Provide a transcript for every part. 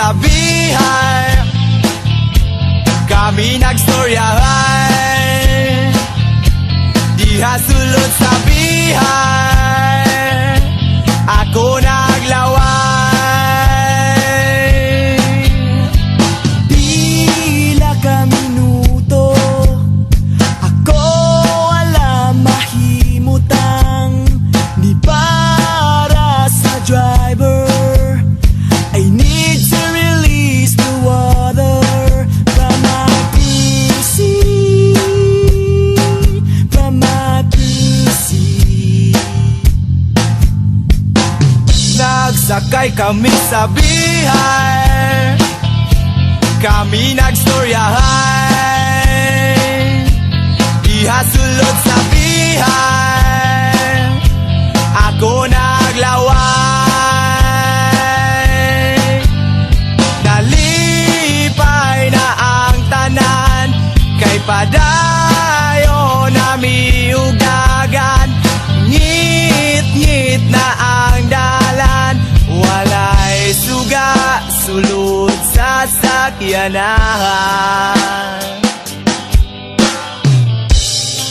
sa bihay, kami nagstoryahan. Diha sulod sa bihay, ako naglaway. Pila ka minuto, ako wala mahimutang. Di para sa driver, I need to release the water from my pussy, from my pussy. Nagsakay kami sa bihay, kami nagstoryahan. Diha sulod sa bihay, ako naglaway. Nalipay na ang tanan, kay padayon nami ugagan. Ngit-ngit na ang dalan, walay suga sulod sa sakyanan.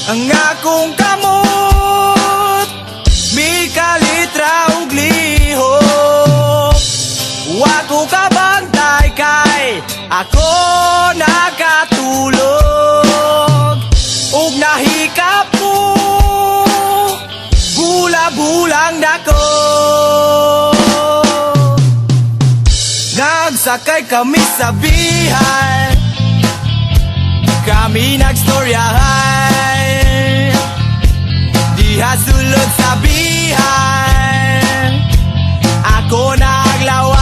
Ang akong kamot, mi kalitra ug lihok. Wako kabantay kay ako nakatulog. Ug nahikap mo, bula-bulang dako. Nagsakay kami sa bihay, kami nagstoryahan. Diha sulod sa bihay, ako naglaway.